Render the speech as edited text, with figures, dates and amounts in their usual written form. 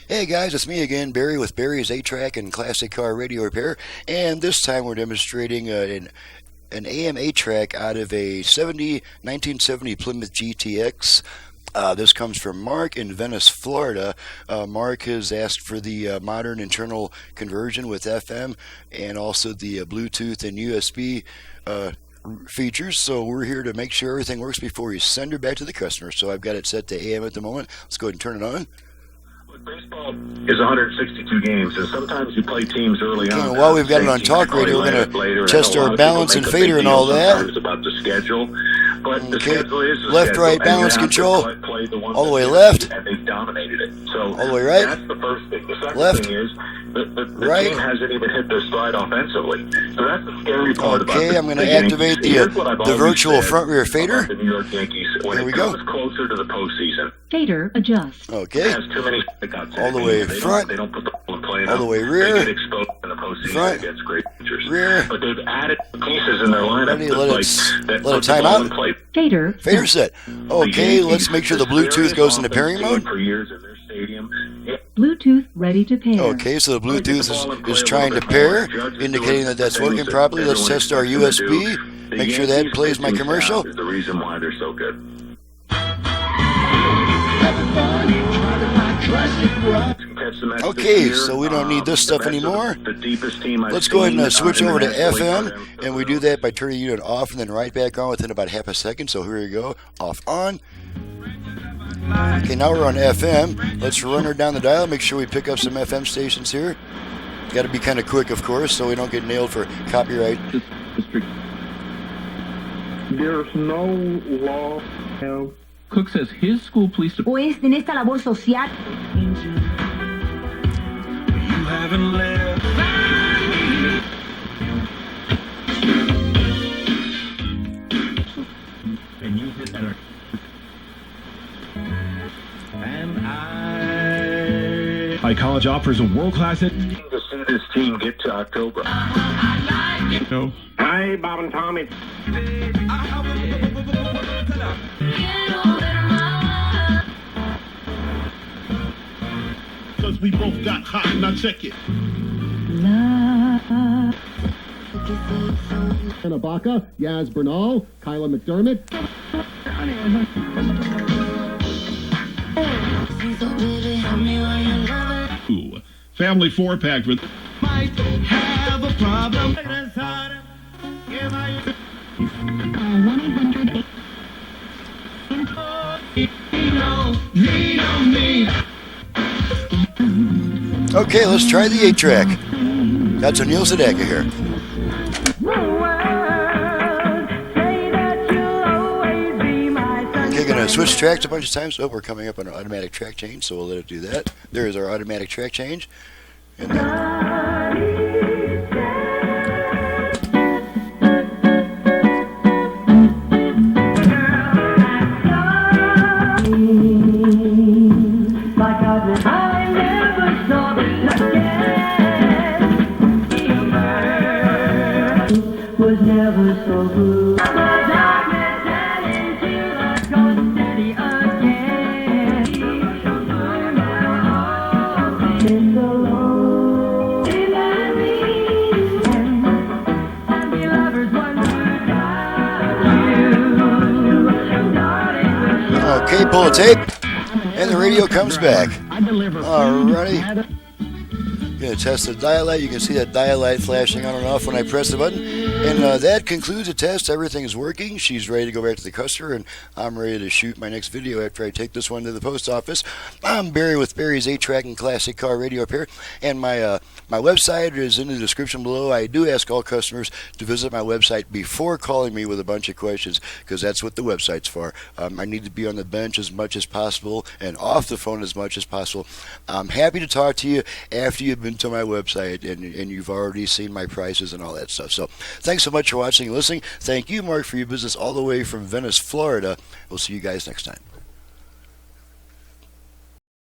Hey guys, it's me again, Barry with Barry's 8-Track and Classic Car Radio Repair, and this time we're demonstrating an AM-8 track out of a 1970 Plymouth GTX. This comes from Mark in Venice, Florida. Mark has asked for the modern internal conversion with FM and also the Bluetooth and USB features, so we're here to make sure everything works before you send her back to the customer. So I've got it set to AM at the moment. Let's go ahead and turn it on. Baseball is 162 games, and sometimes you play teams early on. While we've got it on talk radio, we're going to test our balance and fader and all that. About the schedule, but the schedule is the left, schedule, right, balance control, the all the way left, and they've dominated it. So all the way right, that's the first thing. The second left, thing is the right. team hasn't even hit their stride offensively. So that's the scary part about I'm going to activate the virtual front rear fader. The New York Yankees, when Here we it go. comes closer to the postseason, fader adjust. Okay. Has too many strikeouts. All the way front. They don't put the ball in play. All the way rear. They get exposed in the postseason Front. against great pitchers. Rear. But they've added pieces in their lineup. Ready, let it time out. Fader set. Okay, let's make sure the Bluetooth goes into pairing mode. For years in their stadium. Bluetooth ready to pair. Okay, so the Bluetooth is trying to pair, indicating that that's working properly. Let's test our USB. Make sure that plays my commercial. Is the reason why they're so good. Okay, so we don't need this stuff anymore. Let's go ahead and switch over to FM, and we do that by turning the unit off and then right back on within about half a second. So here we go, off, on. Okay, now we're on FM. Let's run her down the dial, make sure we pick up some FM stations here. Got to be kind of quick, of course, so we don't get nailed for copyright. There's no law. Cook says his school police department. en esta labor social. You haven't left. And you hit that. And High College offers a world-class. To see this team get to October. No. Hi, Bob and Tommy. Cause we both got hot. Now check it. Anna Baca, Yaz Bernal, Kyla McDermott. Ooh, family 4-pack with. Might have a problem. 1-800. Okay, let's try the 8-track. That's O'Neill Sedaka here. Okay, gonna switch tracks a bunch of times. Oh, we're coming up on an automatic track change, so we'll let it do that. There is our automatic track change. And then was never so blue. Darkness and into the ghost city again. It's alone. And the lovers wonder about you. okay, pull the tape, and the radio comes back. Alrighty. Going to test the dial light. You can see that dial light flashing on and off when I press the button. And that concludes the test. Everything is working. She's ready to go back to the customer, and I'm ready to shoot my next video after I take this one to the post office. I'm Barry with Barry's 8-Track and Classic Car Radio Repair, and my website is in the description below. I do ask all customers to visit my website before calling me with a bunch of questions, because that's what the website's for. I need to be on the bench as much as possible and off the phone as much as possible. I'm happy to talk to you after you've been to my website and you've already seen my prices and all that stuff. So thanks so much for watching and listening. Thank you, Mark, for your business all the way from Venice, Florida. We'll see you guys next time.